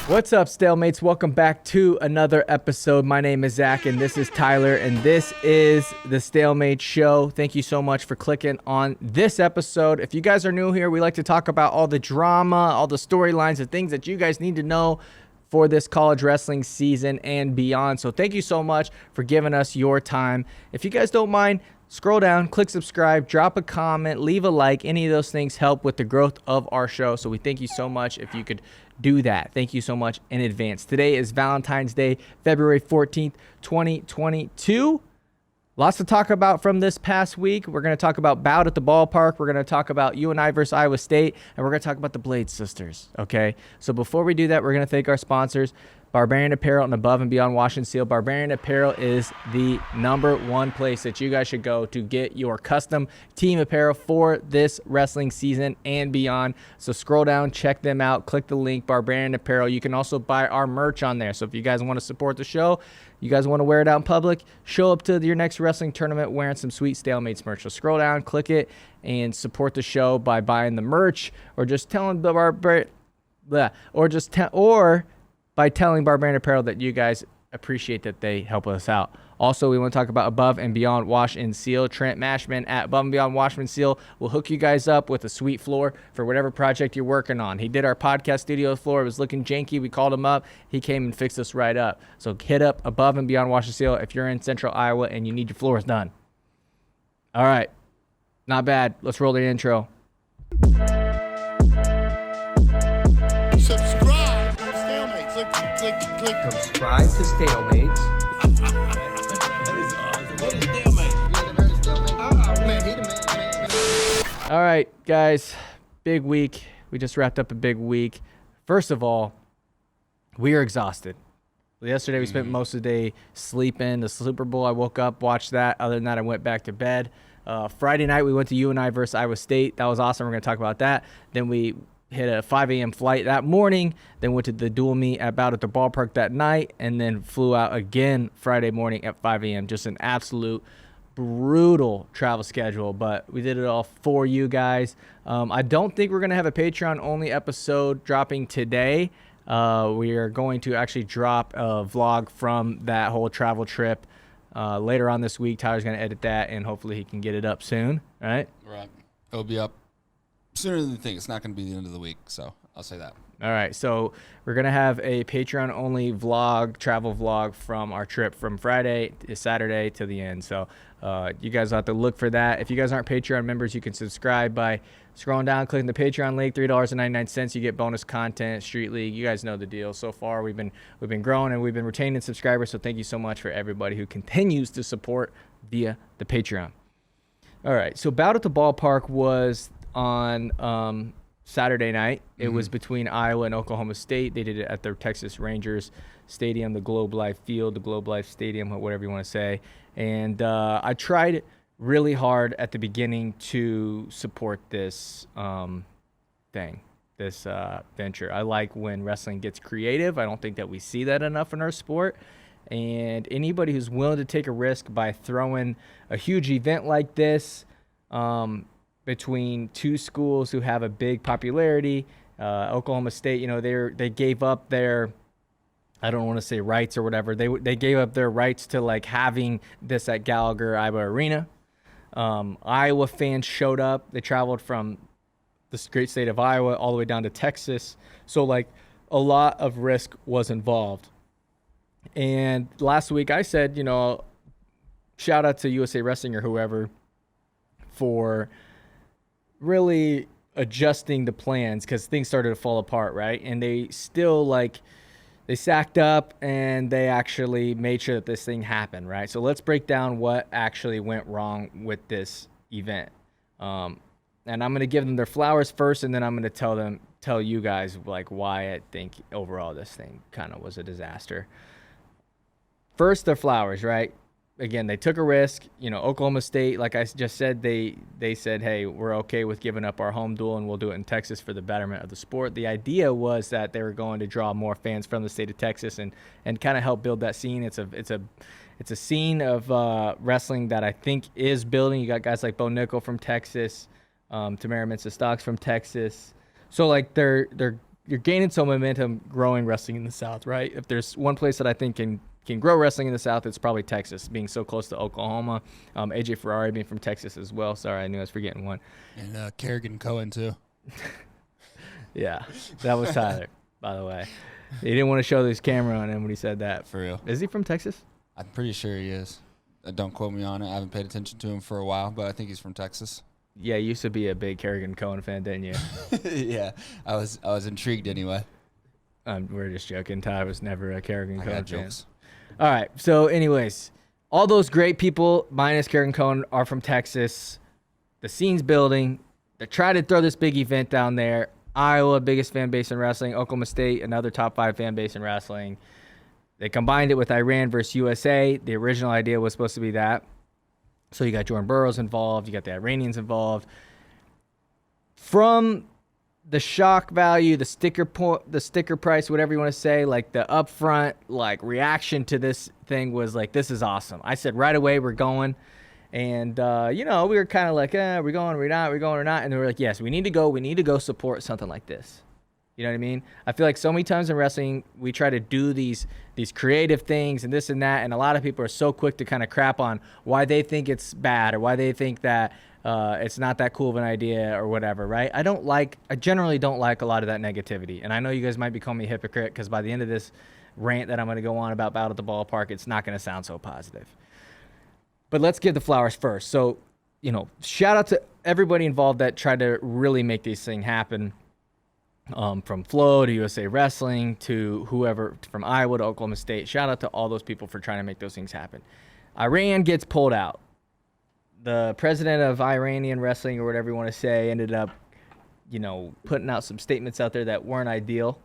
What's up, StaleMates? Welcome back to another episode. My name is Zach, and this is Tyler, and this is the StaleMates Show. Thank you so much for clicking on this episode. If you guys are new here, we like to talk about all the drama, all the storylines, the things that you guys need to know for this college wrestling season and beyond. So thank you so much for giving us your time. If you guys don't mind, scroll down, click subscribe, drop a comment, leave a like. Any of those things help with the growth of our show. So we thank you so much if you could do that. Thank you so much in advance. Today is Valentine's Day, February 14th, 2022. Lots to talk about from this past week. We're going to talk about Bout at the Ballpark. We're going to talk about UNI versus Iowa State, and we're going to talk about the Blade Sisters, okay? So before we do that, we're going to thank our sponsors, Barbarian Apparel and Above and Beyond Wash and Seal. Barbarian Apparel is the #1 place that you guys should go to get your custom team apparel for this wrestling season and beyond. So scroll down, check them out, click the link, Barbarian Apparel. You can also buy our merch on there. So if you guys want to support the show, you guys want to wear it out in public, show up to your next wrestling tournament wearing some sweet StaleMates merch. So scroll down, click it, and support the show by buying the merch, or just telling the by telling Barbarian Apparel that you guys appreciate that they help us out. Also, we want to talk about Above and Beyond Wash and Seal. Trent Mashman at Above and Beyond Wash and Seal will hook you guys up with a sweet floor for whatever project you're working on. He did our podcast studio floor. It was looking janky. We called him up. He came and fixed us right up. So hit up Above and Beyond Wash and Seal if you're in Central Iowa and you need your floors done. All right. Not bad. Let's roll the intro. Click subscribe to StaleMates. All right, guys, big week. We just wrapped up a big week. First of all, we are exhausted. Yesterday, we spent most of the day sleeping. The Super Bowl, I woke up, watched that. Other than that, I went back to bed. Friday night, we went to UNI versus Iowa State. That was awesome. We're going to talk about that. Then we hit a 5 a.m. flight that morning, then went to the dual meet at Bout at the Ballpark that night, and then flew out again Friday morning at 5 a.m. Just an absolute brutal travel schedule, but we did it all for you guys. I don't think we're going to have a Patreon-only episode dropping today. We are going to actually drop a vlog from that whole travel trip later on this week. Tyler's going to edit that, and hopefully he can get it up soon, right? Right. It'll be up sooner than you think. It's not going to be the end of the week, so I'll say that. All right, so we're going to have a Patreon-only vlog, travel vlog from our trip from Friday to Saturday to the end. So you guys will have to look for that. If you guys aren't Patreon members, you can subscribe by scrolling down, clicking the Patreon link, $3.99. You get bonus content, Street League. You guys know the deal. So far, we've been growing, and we've been retaining subscribers, so thank you so much for everybody who continues to support via the Patreon. All right, so Bout at the Ballpark was on Saturday night. It was between Iowa and Oklahoma State. They did it at their Texas Rangers Stadium, the Globe Life Field, the Globe Life Stadium, whatever you want to say. And I tried really hard at the beginning to support this venture. I like when wrestling gets creative. I don't think that we see that enough in our sport. And anybody who's willing to take a risk by throwing a huge event like this, between two schools who have a big popularity. Oklahoma State, they gave up their, I don't want to say rights or whatever. They gave up their rights to like having this at Gallagher Iowa Arena. Iowa fans showed up. They traveled from the great state of Iowa all the way down to Texas. So like a lot of risk was involved. And last week I said, shout out to USA Wrestling or whoever for really adjusting the plans, because things started to fall apart, right? And they still they sacked up and they actually made sure that this thing happened, right? So let's break down what actually went wrong with this event. And I'm going to give them their flowers first, and then I'm going to tell you guys why I think overall this thing kind of was a disaster. First, their flowers, right? Again, they took a risk. Oklahoma State, like I just said, they said, hey, we're okay with giving up our home duel and we'll do it in Texas for the betterment of the sport. The idea was that they were going to draw more fans from the state of Texas and kind of help build that scene. It's a scene of wrestling that I think is building. You got guys like Bo Nickel from Texas, Tamara Mensah-Stocks from Texas. So they're you're gaining some momentum growing wrestling in the South, right? If there's one place that I think can grow wrestling in the South, it's probably Texas, being so close to Oklahoma. AJ Ferrari being from Texas as well. Sorry, I knew I was forgetting one. And Kerrigan Cohen, too. Yeah, that was Tyler, by the way. He didn't want to show this camera on him when he said that. For real. Is he from Texas? I'm pretty sure he is. Don't quote me on it. I haven't paid attention to him for a while, but I think he's from Texas. Yeah, you used to be a big Kerrigan Cohen fan, didn't you? Yeah, I was intrigued anyway. We're just joking. Ty was never a Kerrigan Cohen fan. Jokes. All right. So, anyways, all those great people, minus Kerrigan Cohen, are from Texas. The scene's building. They're trying to throw this big event down there. Iowa, biggest fan base in wrestling. Oklahoma State, another top 5 fan base in wrestling. They combined it with Iran versus USA. The original idea was supposed to be that. So you got Jordan Burroughs involved. You got the Iranians involved. From the shock value, the sticker price, whatever you want to say, like the upfront reaction to this thing was like, this is awesome. I said right away, we're going. And, we were kind of like, we're going, we're not, we're going or not. And they were like, yes, we need to go. We need to go support something like this. You know what I mean? I feel like so many times in wrestling, we try to do these creative things and this and that, and a lot of people are so quick to kind of crap on why they think it's bad or why they think that it's not that cool of an idea or whatever, right? I generally don't like a lot of that negativity, and I know you guys might be calling me a hypocrite because by the end of this rant that I'm going to go on about Bout at the Ballpark, it's not going to sound so positive. But let's give the flowers first. So, shout out to everybody involved that tried to really make these things happen. From Flo to USA Wrestling to whoever, from Iowa to Oklahoma State. Shout out to all those people for trying to make those things happen. Iran gets pulled out. The president of Iranian wrestling, or whatever you want to say, ended up, putting out some statements out there that weren't ideal.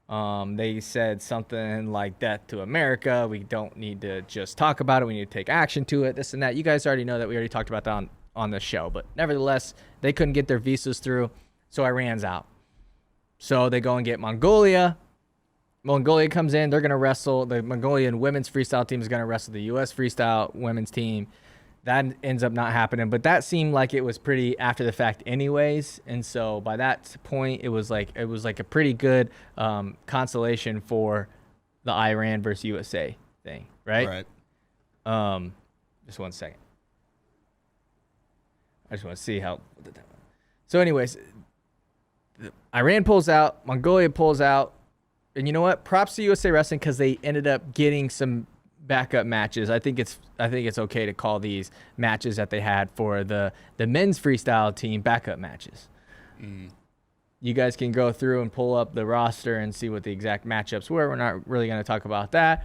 They said something like death to America. We don't need to just talk about it. We need to take action to it, this and that. You guys already know that. We already talked about that on the show. But nevertheless, they couldn't get their visas through, so Iran's out. So they go and get Mongolia. Mongolia comes in. They're going to wrestle. The Mongolian women's freestyle team is going to wrestle the U.S. freestyle women's team. That ends up not happening. But that seemed like it was pretty after the fact anyways. And so by that point, it was like a pretty good consolation for the Iran versus USA thing, right? Right. Just 1 second. I just want to see how. So anyways, Iran pulls out, Mongolia pulls out, and you know what? Props to USA Wrestling because they ended up getting some backup matches. I think it's okay to call these matches that they had for the men's freestyle team backup matches. You guys can go through and pull up the roster and see what the exact matchups were. We're not really going to talk about that.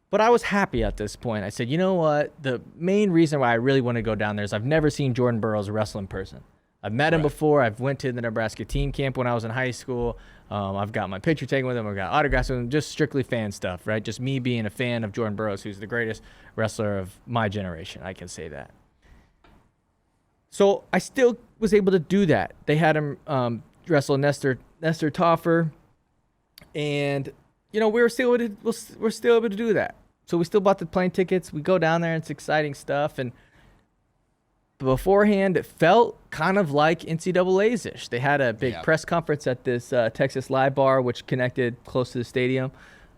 But I was happy at this point. I said, you know what? The main reason why I really want to go down there is I've never seen Jordan Burroughs wrestle in person. I've met him before. I've went to the Nebraska team camp when I was in high school. I've got my picture taken with him. I've got autographs with him. Just strictly fan stuff, right? Just me being a fan of Jordan Burroughs, who's the greatest wrestler of my generation. I can say that. So I still was able to do that. They had him wrestle Nestor Toffer, and we're still able to do that. So we still bought the plane tickets. We go down there. And it's exciting stuff, and beforehand, it felt kind of like NCAA's-ish. They had a big press conference at this Texas Live Bar, which connected close to the stadium.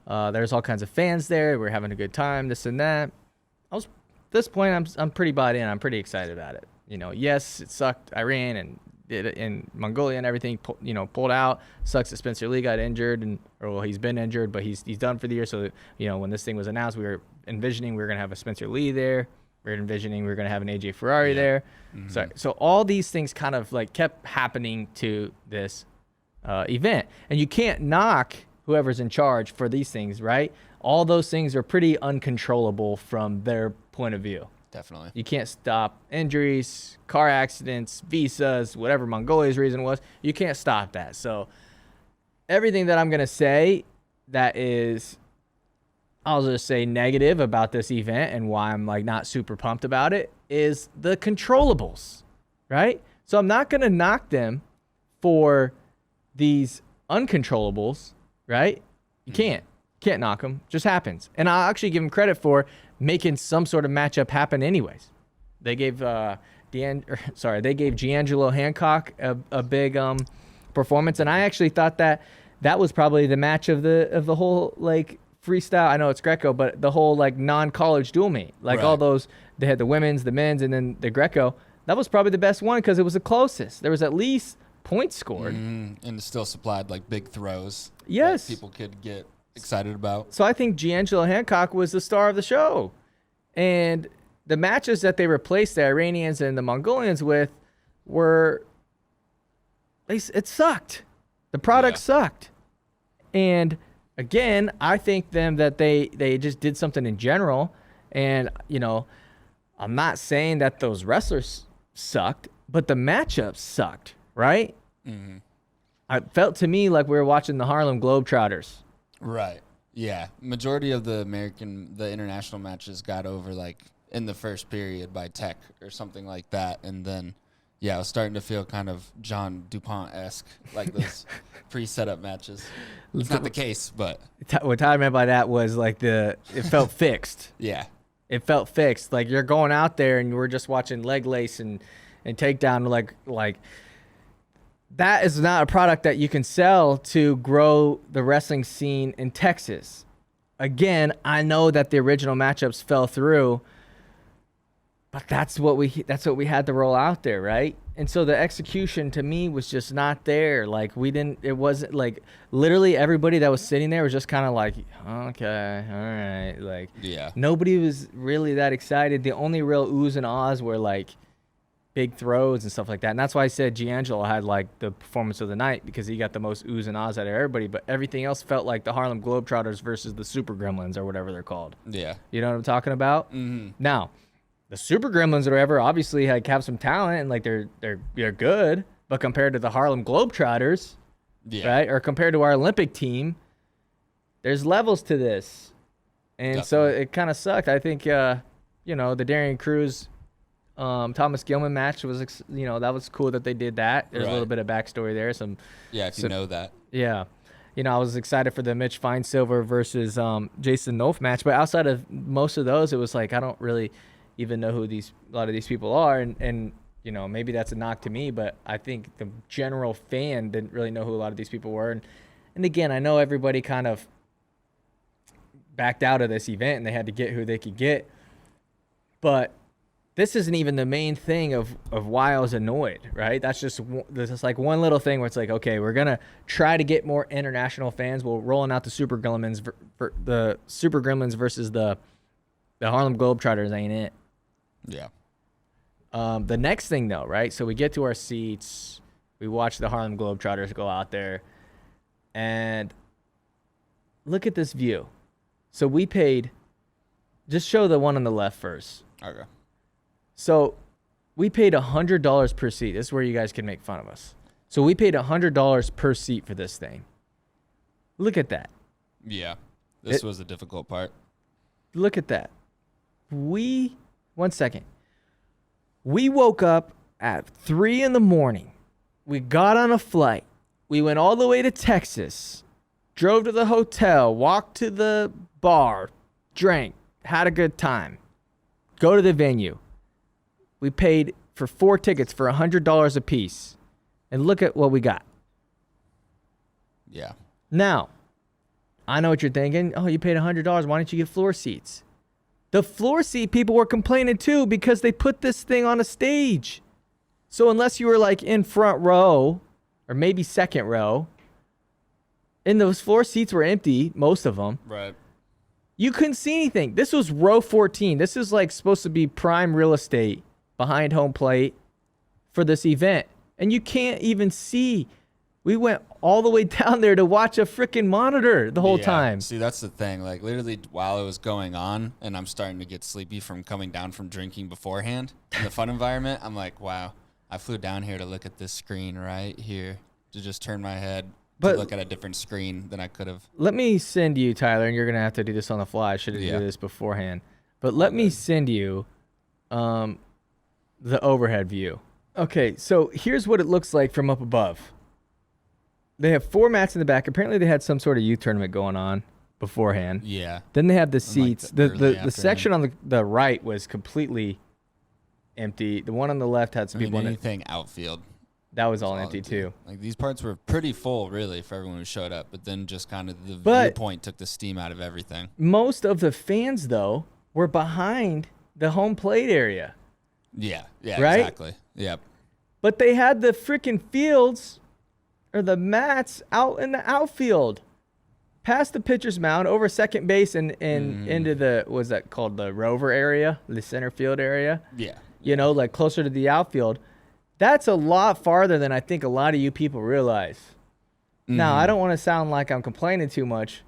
There's all kinds of fans there. We're having a good time, this and that. At this point, I'm pretty bought in. I'm pretty excited about it. Yes, it sucked. Iran and Mongolia and everything, pulled out. Sucks that Spencer Lee got injured, he's been injured, but he's done for the year. So, when this thing was announced, we were envisioning we were going to have a Spencer Lee there. We're envisioning we're going to have an AJ Ferrari there. Mm-hmm. So all these things kind of kept happening to this event. And you can't knock whoever's in charge for these things, right? All those things are pretty uncontrollable from their point of view. Definitely. You can't stop injuries, car accidents, visas, whatever Mongolia's reason was. You can't stop that. So everything that I'm going to say that is, I'll just say negative about this event and why I'm not super pumped about it is the controllables, right? So I'm not going to knock them for these uncontrollables, right? You can't knock them. Just happens. And I'll actually give them credit for making some sort of matchup happen anyways. They gave Dangelo Hancock a big performance, and I actually thought that that was probably the match of the whole like freestyle. I know it's Greco, but the whole like non-college dual meet, like all Right. those, they had the women's, the men's, and then the Greco. That was probably the best one because it was the closest. There was at least points scored. And it still supplied like big throws. Yes. That people could get excited about. So I think Dangelo Hancock was the star of the show. And the matches that they replaced the Iranians and the Mongolians with it sucked. The product sucked. And again, I think that they just did something in general. And, you know, I'm not saying that those wrestlers sucked, but the matchups sucked, right? Mm-hmm. It felt to me like we were watching the Harlem Globetrotters. Right. Yeah. Majority of the international matches got over like in the first period by tech or something like that. And then, yeah, I was starting to feel kind of John DuPont-esque, like those pre-setup matches. It's not the case, but. What Tyler meant by that was like it felt fixed. Yeah. It felt fixed. Like you're going out there and we're just watching leg lace and takedown. Like that is not a product that you can sell to grow the wrestling scene in Texas. Again, I know that the original matchups fell through, but that's what we had to roll out there, right? And so the execution to me was just not there. Like it wasn't like literally everybody that was sitting there was just kind of like, okay, all right. Like nobody was really that excited. The only real oohs and ahs were like big throws and stuff like that. And that's why I said D'Angelo had like the performance of the night because he got the most oohs and ahs out of everybody. But everything else felt like the Harlem Globetrotters versus the Super Gremlins or whatever they're called. Yeah. You know what I'm talking about? Mm-hmm. Now, the Super Gremlins or whatever obviously like have some talent and like they're good, but compared to the Harlem Globetrotters, right, or compared to our Olympic team, there's levels to this, and so it kind of sucked. I think the Darian Cruz, Thomas Gilman match was that was cool that they did that. There's a little bit of backstory there. If you know that. Yeah. I was excited for the Mitch Feinsilver versus Jason Nolf match, but outside of most of those, it was like I don't really even know who a lot of these people are, and maybe that's a knock to me, but I think the general fan didn't really know who a lot of these people were, and again, I know everybody kind of backed out of this event and they had to get who they could get, but this isn't even the main thing of why I was annoyed, right? That's just like one little thing where it's like, okay, we're gonna try to get more international fans. We're rolling out the Super Gremlins versus the Harlem Globetrotters ain't it. Yeah. The next thing, though, right? So we get to our seats. We watch the Harlem Globetrotters go out there. And look at this view. So we paid... Just show the one on the left first. Okay. So we paid $100 per seat. This is where you guys can make fun of us. So we paid $100 per seat for this thing. Look at that. Yeah. This was the difficult part. Look at that. 1 second. We woke up at 3 a.m. We got on a flight. We went all the way to Texas, drove to the hotel, walked to the bar, drank, had a good time, go to the venue. We paid for 4 tickets for $100 a piece. And look at what we got. Yeah. Now, I know what you're thinking. Oh, you paid $100. Why didn't you get floor seats? The floor seat people were complaining too because they put this thing on a stage. So unless you were like in front row or maybe second row, and those floor seats were empty, most of them. Right. You couldn't see anything. This was row 14. This is like supposed to be prime real estate behind home plate for this event. And you can't even see. We went all the way down there to watch a freaking monitor the whole time. See, that's the thing. Like, literally, while it was going on, and I'm starting to get sleepy from coming down from drinking beforehand in the fun environment, I'm like, wow, I flew down here to look at this screen right here, to just turn my head to look at a different screen than I could have. Let me send you, Tyler, and you're going to have to do this on the fly. I should have done this beforehand. But let me send you the overhead view. Okay, so here's what it looks like from up above. They have 4 mats in the back. Apparently, they had some sort of youth tournament going on beforehand. Yeah. Then they have the seats. Like the section on the right was completely empty. The one on the left had some people in it. Anything outfield. That was all empty too. Like these parts were pretty full, really, for everyone who showed up. But then just kind of the viewpoint took the steam out of everything. Most of the fans, though, were behind the home plate area. Yeah, right? Exactly. Yep. But they had the freaking fields or the mats out in the outfield, past the pitcher's mound, over second base, and into the, what's that called, the rover area, the center field area. Yeah. You know, like closer to the outfield. That's a lot farther than I think a lot of you people realize. Now, I don't want to sound like I'm complaining too much,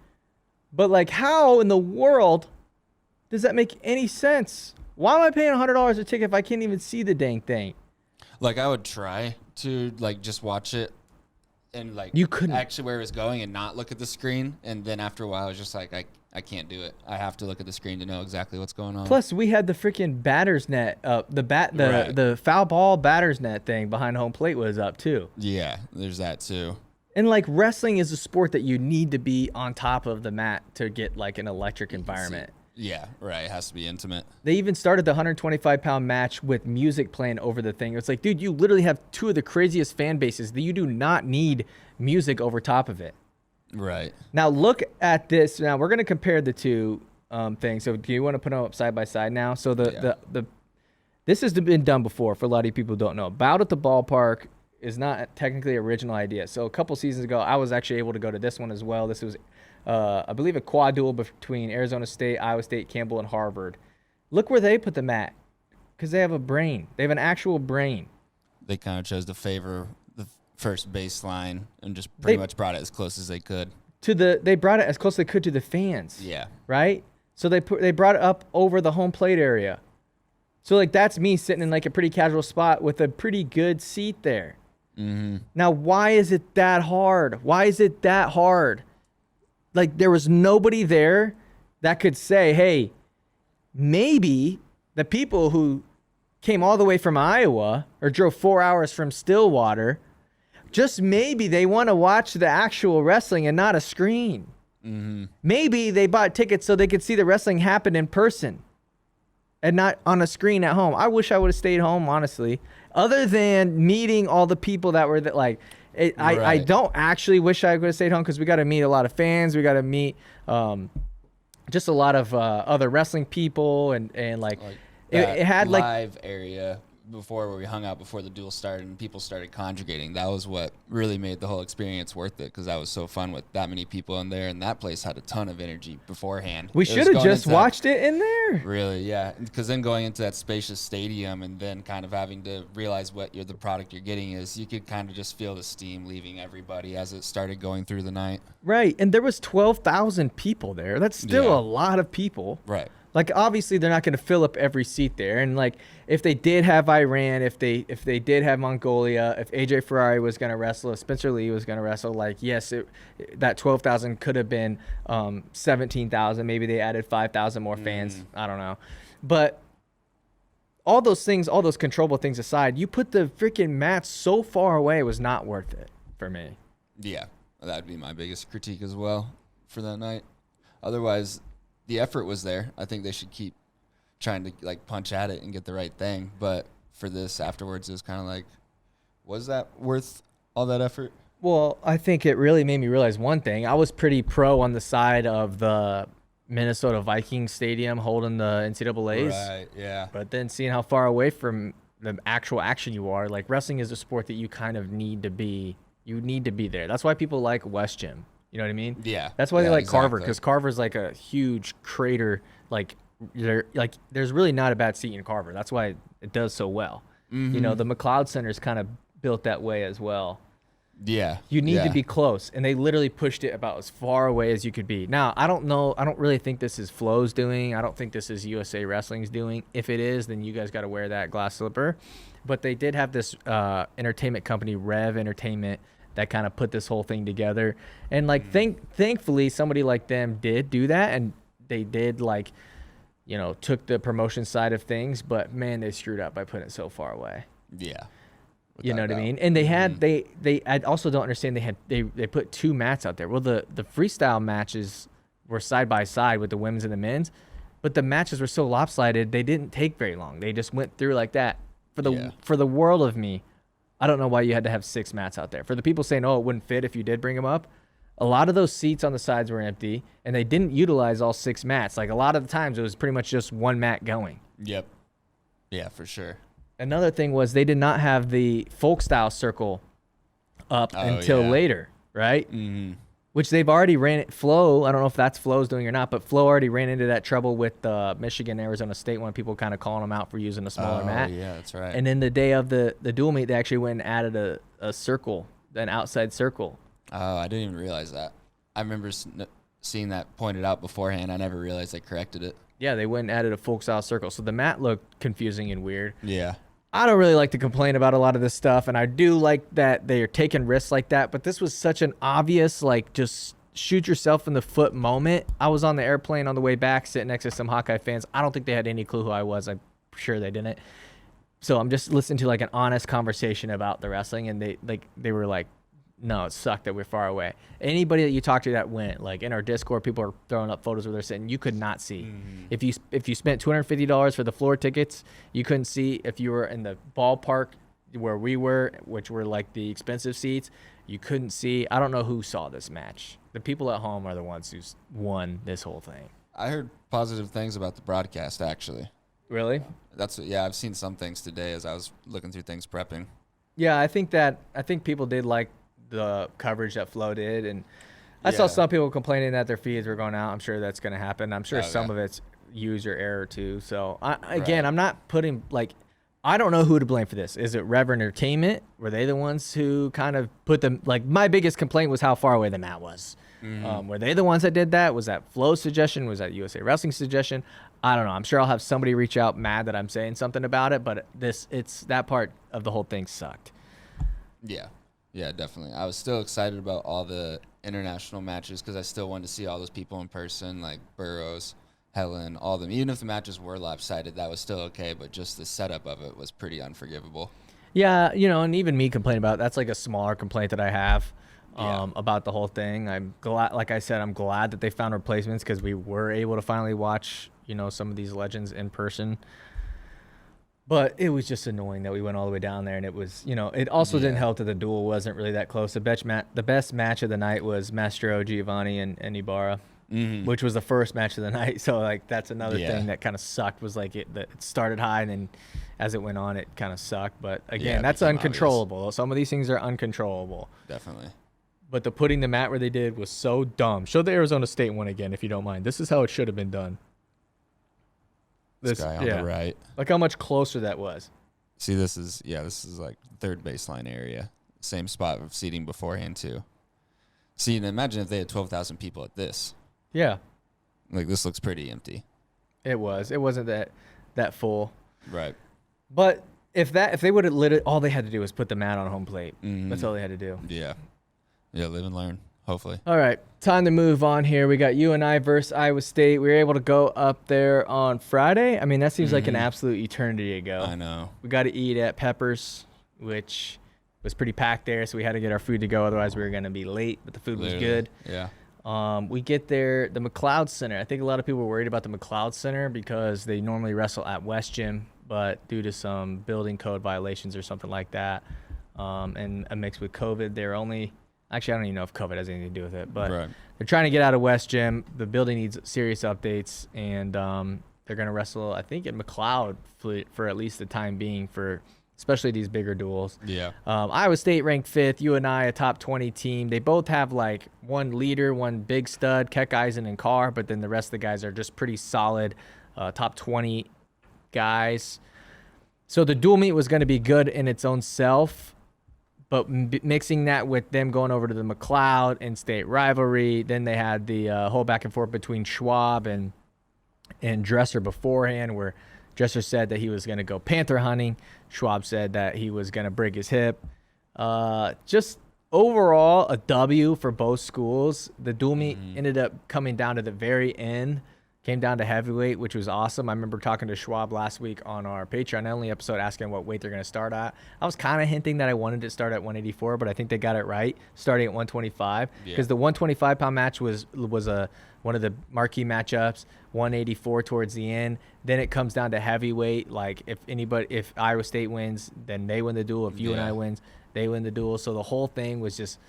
but like, how in the world does that make any sense? Why am I paying $100 a ticket if I can't even see the dang thing? Like, I would try to like just watch it and like you couldn't actually where it was going and not look at the screen. And then after a while, I was just like, I can't do it. I have to look at the screen to know exactly what's going on. Plus, we had the freaking batter's net up. The foul ball batter's net thing behind home plate was up too. Yeah, there's that too. And like, wrestling is a sport that you need to be on top of the mat to get like an electric environment. Yeah, right. It has to be intimate. They even started the 125-pound match with music playing over the thing. It's like, dude, you literally have two of the craziest fan bases that you do not need music over top of it. Right. Now look at this. Now we're going to compare the two things. So do you want to put them up side by side now? So this has been done before for a lot of people who don't know. Bout at the Ballpark is not technically an original idea. So a couple seasons ago, I was actually able to go to this one as well. This was, I believe, a quad duel between Arizona State, Iowa State, Campbell, and Harvard. Look where they put the mat, because they have a brain. They have an actual brain. They kind of chose to favor the first baseline and just pretty much brought it as close as they could. They brought it as close as they could to the fans. Yeah. Right? So they brought it up over the home plate area. So like, that's me sitting in like a pretty casual spot with a pretty good seat there. Mm-hmm. Now, why is it that hard? Why is it that hard? Like, there was nobody there that could say, hey, maybe the people who came all the way from Iowa or drove 4 hours from Stillwater, just maybe they want to watch the actual wrestling and not a screen. Mm-hmm. Maybe they bought tickets so they could see the wrestling happen in person and not on a screen at home. I wish I would have stayed home, honestly. Other than meeting all the people that were I don't actually wish I would have stayed home, because we got to meet a lot of fans. We got to meet just a lot of other wrestling people and like it had live area before where we hung out before the duel started and people started conjugating. That was what really made the whole experience worth it, because that was so fun with that many people in there, and that place had a ton of energy beforehand. We should have just watched it in there. Really, yeah. Because then going into that spacious stadium and then kind of having to realize what the product you're getting is, you could kind of just feel the steam leaving everybody as it started going through the night. Right, and there was 12,000 people there. That's still a lot of people. Right. Like, obviously, they're not going to fill up every seat there. And, like, if they did have Iran, if they did have Mongolia, if AJ Ferrari was going to wrestle, if Spencer Lee was going to wrestle, like, yes, that 12,000 could have been 17,000. Maybe they added 5,000 more fans. I don't know. But all those things, all those controllable things aside, you put the freaking mats so far away, it was not worth it for me. Yeah, that would be my biggest critique as well for that night. Otherwise, the effort was there. I think they should keep trying to like punch at it and get the right thing. But for this afterwards, it was kind of like, was that worth all that effort? Well, I think it really made me realize one thing. I was pretty pro on the side of the Minnesota Vikings stadium holding the NCAAs. Right, yeah. But then seeing how far away from the actual action you are, like, wrestling is a sport that you kind of need to be. You need to be there. That's why people like West Gym. You know what I mean? Yeah. That's why they like exactly. Carver, because Carver's like a huge crater. Like, there's really not a bad seat in Carver. That's why it does so well. Mm-hmm. You know, the McLeod Center's kind of built that way as well. Yeah. You need to be close, and they literally pushed it about as far away as you could be. Now, I don't know. I don't really think this is Flo's doing. I don't think this is USA Wrestling's doing. If it is, then you guys got to wear that glass slipper. But they did have this entertainment company, Rev Entertainment, that kind of put this whole thing together. And like, thankfully somebody like them did do that, and they did, like, you know, took the promotion side of things, but man, they screwed up by putting it so far away. Yeah. You know what I mean? And they had, I also don't understand, they put two mats out there. Well, the freestyle matches were side by side with the women's and the men's, but the matches were so lopsided, they didn't take very long. They just went through like that. For the world of me, I don't know why you had to have 6 mats out there. For the people saying, oh, it wouldn't fit if you did bring them up, a lot of those seats on the sides were empty, and they didn't utilize all 6 mats. Like, a lot of the times, it was pretty much just one mat going. Yep. Yeah, for sure. Another thing was they did not have the folk style circle up until later, right? Mm-hmm. Which they've already ran it. Flo, I don't know if that's Flo's doing or not, but Flo already ran into that trouble with the Michigan, Arizona State one. People kind of calling them out for using a smaller mat. Yeah, that's right. And then the day of the dual meet, they actually went and added a circle, an outside circle. Oh, I didn't even realize that. I remember seeing that pointed out beforehand. I never realized they corrected it. Yeah, they went and added a folk style circle. So the mat looked confusing and weird. Yeah. I don't really like to complain about a lot of this stuff, and I do like that they are taking risks like that, but this was such an obvious, like, just shoot yourself in the foot moment. I was on the airplane on the way back sitting next to some Hawkeye fans. I don't think they had any clue who I was. I'm sure they didn't. So I'm just listening to, like, an honest conversation about the wrestling, and they were like, no, it sucked that we're far away. Anybody that you talk to that went, like in our Discord, people are throwing up photos where they're sitting. You could not see. Mm-hmm. If you spent $250 for the floor tickets, you couldn't see. If you were in the ballpark where we were, which were like the expensive seats, you couldn't see. I don't know who saw this match. The people at home are the ones who won this whole thing. I heard positive things about the broadcast, actually. Really? I've seen some things today as I was looking through things prepping. Yeah, I think people did like the coverage that Flo did, and I saw some people complaining that their feeds were going out. I'm sure that's going to happen. I'm sure some of it's user error too. So I'm not putting, like, I don't know who to blame for this. Is it Rev Entertainment? Were they the ones who kind of put them, like, my biggest complaint was how far away the mat was. Mm-hmm. Were they the ones that did that? Was that Flo's suggestion? Was that USA Wrestling suggestion? I don't know. I'm sure I'll have somebody reach out mad that I'm saying something about it, but it's that part of the whole thing sucked. Yeah, definitely. I was still excited about all the international matches because I still wanted to see all those people in person, like Burroughs, Helen, all of them. Even if the matches were lopsided, that was still okay, but just the setup of it was pretty unforgivable. Yeah, and even me complaining about it, that's like a smaller complaint that I have about the whole thing. I'm glad, like I said, I'm glad that they found replacements because we were able to finally watch, some of these legends in person. But it was just annoying that we went all the way down there, and it was, it also didn't help that the duel wasn't really that close. The best match of the night was Mastro Giovanni and Ibarra, which was the first match of the night. So, like, that's another thing that kind of sucked, was like it started high, and then as it went on, it kind of sucked. But again, that's uncontrollable. Obvious. Some of these things are uncontrollable. Definitely. But the putting the mat where they did was so dumb. Show the Arizona State one again, if you don't mind. This is how it should have been done. This guy on the right. Look how much closer that was. See, this is like third baseline area. Same spot of seating beforehand, too. See, and imagine if they had 12,000 people at this. Yeah. Like, this looks pretty empty. It was. It wasn't that full. Right. But if they would have lit it, all they had to do was put the mat on home plate. Mm-hmm. That's all they had to do. Yeah. Yeah, live and learn, hopefully. All right, time to move on here. We got UNI versus Iowa State. We were able to go up there on Friday. I mean, that seems like an absolute eternity ago. I know. We got to eat at Peppers, which was pretty packed there, so we had to get our food to go. Otherwise, we were going to be late, but the food was good. Yeah. We get there, the McLeod Center. I think a lot of people were worried about the McLeod Center because they normally wrestle at West Gym, but due to some building code violations or something like that, and a mix with COVID, they're only... Actually, I don't even know if COVID has anything to do with it, but they're trying to get out of West Gym. The building needs serious updates, and they're going to wrestle, I think, in McLeod for at least the time being, for especially these bigger duels. Yeah. Iowa State ranked 5th, UNI a top 20 team. They both have like one leader, one big stud, Keck Eisen and Carr, but then the rest of the guys are just pretty solid top 20 guys. So the dual meet was going to be good in its own self. But mixing that with them going over to the McLeod and state rivalry, then they had the whole back and forth between Schwab and Dresser beforehand, where Dresser said that he was going to go panther hunting. Schwab said that he was going to break his hip. Just overall, a W for both schools. The dual meet ended up coming down to the very end. Came down to heavyweight, which was awesome. I remember talking to Schwab last week on our Patreon only episode, asking what weight they're going to start at. I was kind of hinting that I wanted to start at 184, but I think they got it right, starting at 125, because the 125 pound match was one of the marquee matchups. 184 towards the end. Then it comes down to heavyweight. Like if Iowa State wins, then they win the duel. If UNI wins, they win the duel. So the whole thing was just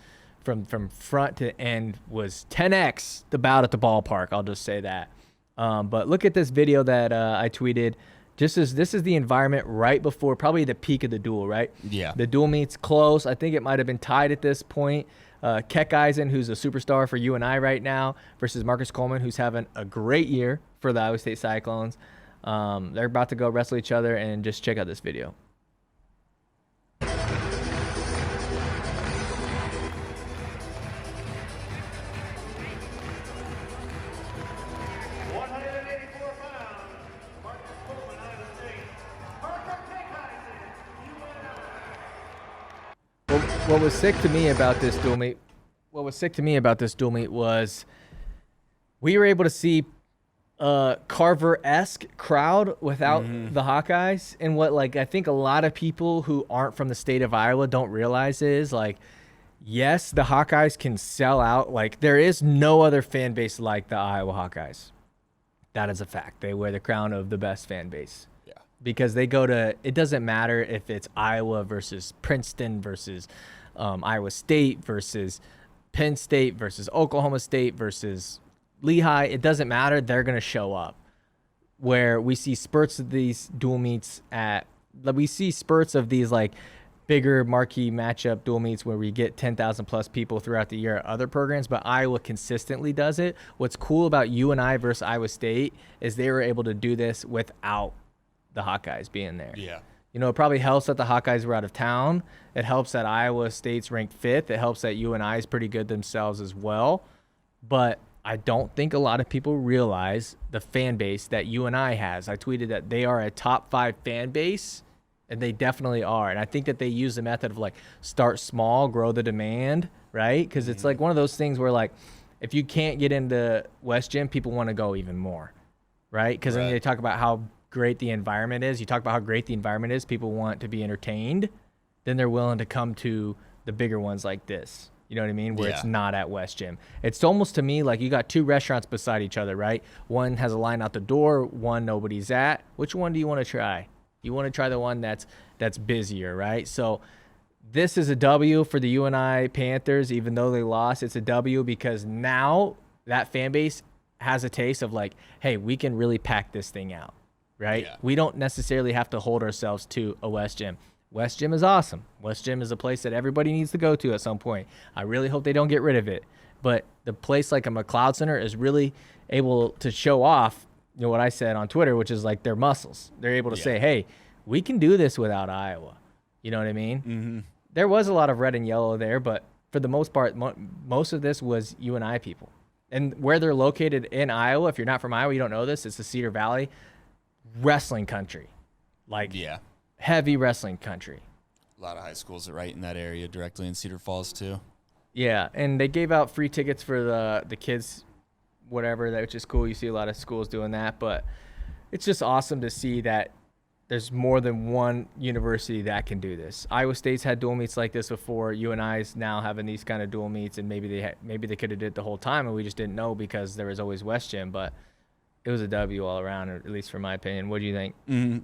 from front to end was 10x the bout at the ballpark. I'll just say that. But look at this video that I tweeted. This is the environment right before probably the peak of the duel, right? Yeah. The duel meets close. I think it might have been tied at this point. Keck Eisen, who's a superstar for UNI right now, versus Marcus Coleman, who's having a great year for the Iowa State Cyclones. They're about to go wrestle each other, and just check out this video. What was sick to me about this duel meet? Was we were able to see Carver-esque crowd without the Hawkeyes, and what I think a lot of people who aren't from the state of Iowa don't realize is yes, the Hawkeyes can sell out. There is no other fan base like the Iowa Hawkeyes. That is a fact. They wear the crown of the best fan base. Because they go to, it doesn't matter if it's Iowa versus Princeton versus Iowa State versus Penn State versus Oklahoma State versus Lehigh. It doesn't matter. They're going to show up. Where we see spurts of these dual meets bigger marquee matchup dual meets where we get 10,000 plus people throughout the year at other programs, but Iowa consistently does it. What's cool about UNI versus Iowa State is they were able to do this without the Hawkeyes being there. Yeah. It probably helps that the Hawkeyes were out of town. It helps that Iowa State's ranked 5th. It helps that UNI is pretty good themselves as well. But I don't think a lot of people realize the fan base that UNI has. I tweeted that they are a top 5 fan base, and they definitely are. And I think that they use the method of start small, grow the demand, right? Because it's one of those things where if you can't get into West Gym, people want to go even more, right? Because then they talk about how great the environment is. You talk about how great the environment is. People want to be entertained. Then they're willing to come to the bigger ones like this. You know what I mean? Where it's not at West Gym. It's almost to me like you got 2 restaurants beside each other, right? One has a line out the door, one nobody's at. Which one do you want to try? You want to try the one that's busier, right? So this is a W for the UNI Panthers. Even though they lost, it's a W because now that fan base has a taste of hey, we can really pack this thing out. Right? Yeah. We don't necessarily have to hold ourselves to a West Gym. West Gym is awesome. West Gym is a place that everybody needs to go to at some point. I really hope they don't get rid of it. But the place like a McLeod Center is really able to show off, what I said on Twitter, which is their muscles. They're able to say, hey, we can do this without Iowa. You know what I mean? Mm-hmm. There was a lot of red and yellow there, but for the most part, most of this was UNI people. And where they're located in Iowa, if you're not from Iowa, you don't know this, it's the Cedar Valley. Wrestling country, heavy wrestling country. A lot of high schools are right in that area, directly in Cedar Falls too. Yeah, and they gave out free tickets for the kids, whatever, which is cool. You see a lot of schools doing that, but it's just awesome to see that there's more than one university that can do this. Iowa State's had dual meets like this before. UNI's now having these kind of dual meets, and maybe they could have did it the whole time, and we just didn't know because there was always West Gym, but it was a W all around, at least for my opinion. What do you think?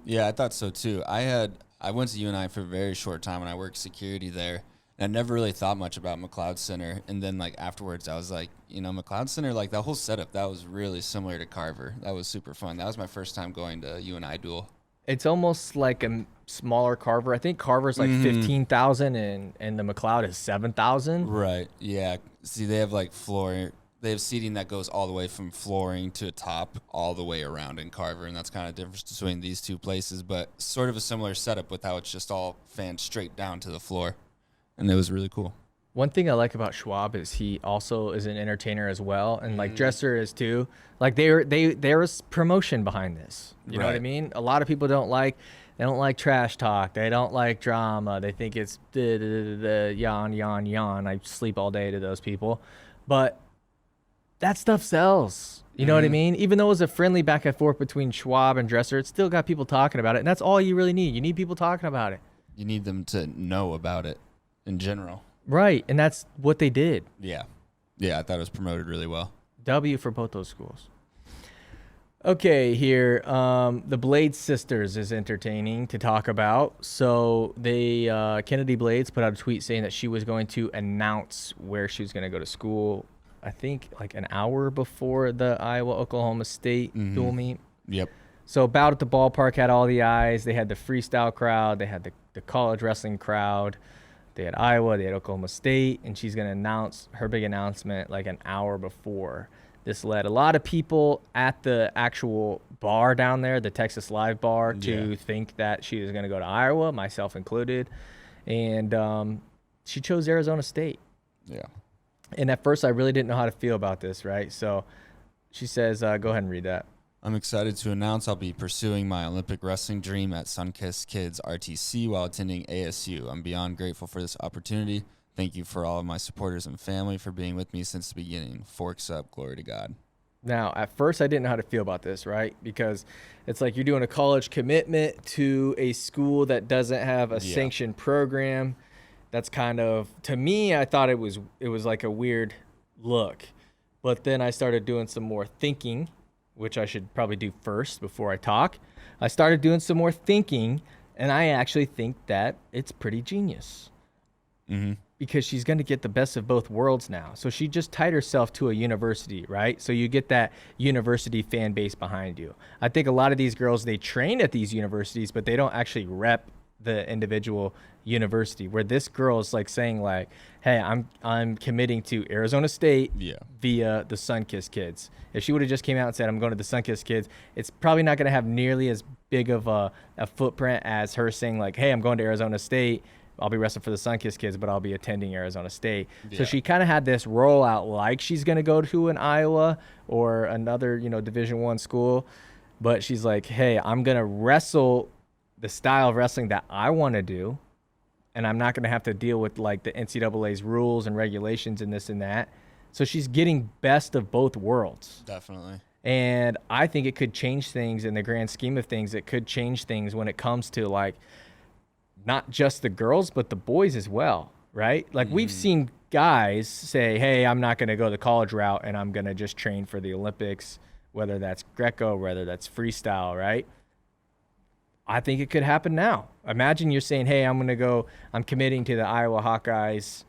Yeah, I thought so too. I went to UNI for a very short time when I worked security there. And I never really thought much about McLeod Center. And then afterwards, I was McLeod Center, that whole setup, that was really similar to Carver. That was super fun. That was my first time going to UNI duel. It's almost like a smaller Carver. I think Carver's 15,000 and the McLeod is 7,000. Right. Yeah. See, they have floor. They have seating that goes all the way from flooring to top all the way around in Carver, and that's kind of the difference between these two places, but sort of a similar setup with how it's just all fanned straight down to the floor, and it was really cool. One thing I like about Schwab is he also is an entertainer as well, and Dresser is too. There was promotion behind this. You know what I mean? A lot of people don't like trash talk. They don't like drama. They think it's yawn, yawn, yawn. I sleep all day to those people, but that stuff sells. You know what I mean? Even though it was a friendly back and forth between Schwab and Dresser, it still got people talking about it. And that's all you really need. You need people talking about it. You need them to know about it in general. Right. And that's what they did. Yeah. Yeah, I thought it was promoted really well. W for both those schools. Okay, here, the Blades sisters is entertaining to talk about. So they, Kennedy Blades put out a tweet saying that she was going to announce where she was going to go to school, I think like an hour before the Iowa-Oklahoma State dual meet. Yep. So Bout at the Ballpark had all the eyes. They had the freestyle crowd. They had the college wrestling crowd. They had Iowa. They had Oklahoma State. And she's going to announce her big announcement like an hour before. This led a lot of people at the actual bar down there, the Texas Live bar, to think that she was going to go to Iowa, myself included. And she chose Arizona State. Yeah. And at first, I really didn't know how to feel about this, right? So she says, go ahead and read that. I'm excited to announce I'll be pursuing my Olympic wrestling dream at Sunkist Kids RTC while attending ASU. I'm beyond grateful for this opportunity. Thank you for all of my supporters and family for being with me since the beginning. Forks up, glory to God. Now, at first, I didn't know how to feel about this, right? Because it's like you're doing a college commitment to a school that doesn't have a sanctioned program. That's kind of, to me, I thought it was like a weird look. But then I started doing some more thinking, which I should probably do first before I talk. I started doing some more thinking, and I actually think that it's pretty genius. Mm-hmm. Because she's going to get the best of both worlds now. So she just tied herself to a university, right? So you get that university fan base behind you. I think a lot of these girls, they train at these universities, but they don't actually rep the individual university, where this girl is like saying like, hey, I'm committing to Arizona State via the Sunkist Kids. If she would have just came out and said, I'm going to the Sunkist Kids, it's probably not going to have nearly as big of a footprint as her saying like, hey, I'm going to Arizona State. I'll be wrestling for the Sunkist Kids, but I'll be attending Arizona State. Yeah. So she kind of had this rollout like she's going to go to an Iowa or another, Division I school. But she's like, hey, I'm going to wrestle the style of wrestling that I want to do. And I'm not going to have to deal with like the NCAA's rules and regulations and this and that. So she's getting best of both worlds. Definitely. And I think it could change things in the grand scheme of things. It could change things when it comes to like, not just the girls, but the boys as well, right? Like we've seen guys say, hey, I'm not going to go the college route and I'm going to just train for the Olympics, whether that's Greco, whether that's freestyle, right? I think it could happen now. Imagine you're saying, hey, I'm committing to the Iowa Hawkeyes,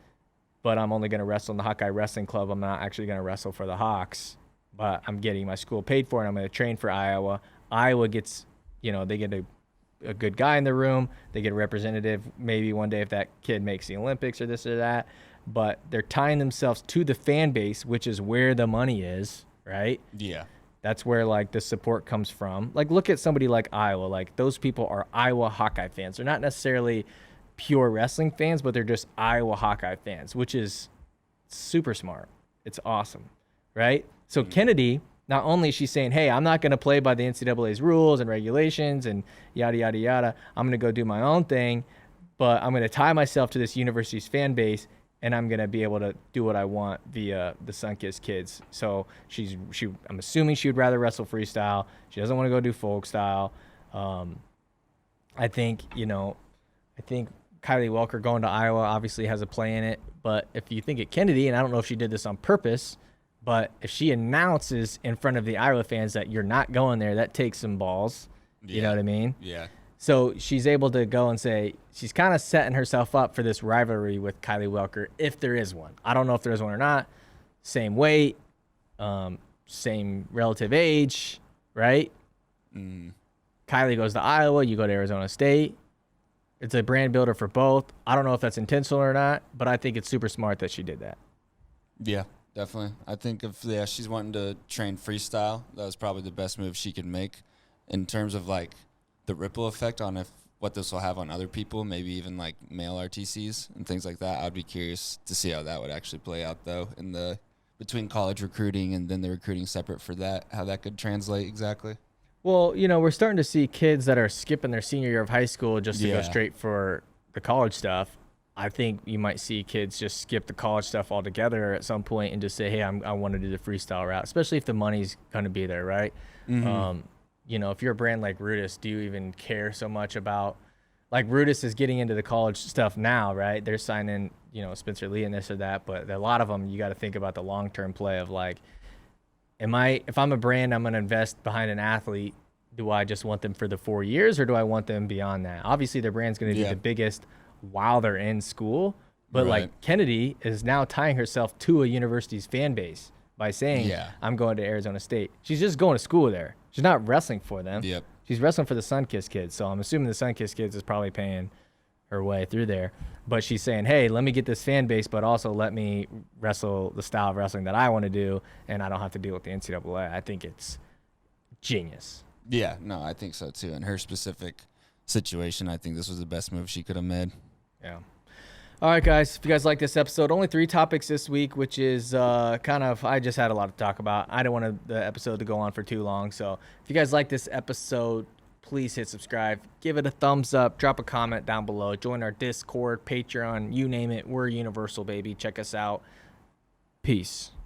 but I'm only going to wrestle in the Hawkeye Wrestling Club. I'm not actually going to wrestle for the Hawks, but I'm getting my school paid for and I'm going to train for Iowa. Iowa gets, they get a good guy in the room. They get a representative maybe one day if that kid makes the Olympics or this or that. But they're tying themselves to the fan base, which is where the money is, right? Yeah. That's where like the support comes from. Like look at somebody like Iowa. Like those people are Iowa Hawkeye fans. They're not necessarily pure wrestling fans, but they're just Iowa Hawkeye fans, which is super smart. It's awesome, right? So Kennedy, not only is she saying, hey, I'm not going to play by the NCAA's rules and regulations and yada, yada, yada. I'm going to go do my own thing, but I'm going to tie myself to this university's fan base, and I'm going to be able to do what I want via the Sunkist Kids. So I'm assuming she would rather wrestle freestyle. She doesn't want to go do folk style. I think Kylie Welker going to Iowa obviously has a play in it, but if you think at Kennedy, and I don't know if she did this on purpose, but if she announces in front of the Iowa fans that you're not going there, that takes some balls. You know what I mean? Yeah. So she's able to go and say she's kind of setting herself up for this rivalry with Kylie Welker, if there is one. I don't know if there is one or not. Same weight, same relative age, right? Kylie goes to Iowa, you go to Arizona State. It's a brand builder for both. I don't know if that's intentional or not, but I think it's super smart that she did that. Yeah. Definitely. I think if she's wanting to train freestyle, that was probably the best move she could make in terms of like the ripple effect on what this will have on other people, maybe even like male RTCs and things like that. I'd be curious to see how that would actually play out though between college recruiting and then the recruiting separate for that, how that could translate exactly. Well, we're starting to see kids that are skipping their senior year of high school just to go straight for the college stuff. I think you might see kids just skip the college stuff altogether at some point and just say, hey, I want to do the freestyle route, especially if the money's going to be there, right? You know, if you're a brand like Rudis, do you even care so much about, like, Rudis is getting into the college stuff now, right? They're signing, you know, Spencer Lee and this or that, but a lot of them, you got to think about the long-term play of, like, if I'm a brand, I'm going to invest behind an athlete, do I just want them for the 4 years, or do I want them beyond that? Obviously, their brand's going to be the biggest while they're in school, but like Kennedy is now tying herself to a university's fan base by saying, I'm going to Arizona State. She's just going to school there. She's not wrestling for them. She's wrestling for the Sunkist kids. So I'm assuming the Sunkist kids is probably paying her way through there. But she's saying, hey, let me get this fan base, but also let me wrestle the style of wrestling that I want to do, and I don't have to deal with the NCAA. I think it's genius. Yeah, no, I think so too. In her specific situation, I think this was the best move she could have made. Yeah. All right, guys. If you guys like this episode, only 3 topics this week, which is I just had a lot to talk about. I don't want the episode to go on for too long. So if you guys like this episode, please hit subscribe. Give it a thumbs up. Drop a comment down below. Join our Discord, Patreon, you name it. We're universal, baby. Check us out. Peace.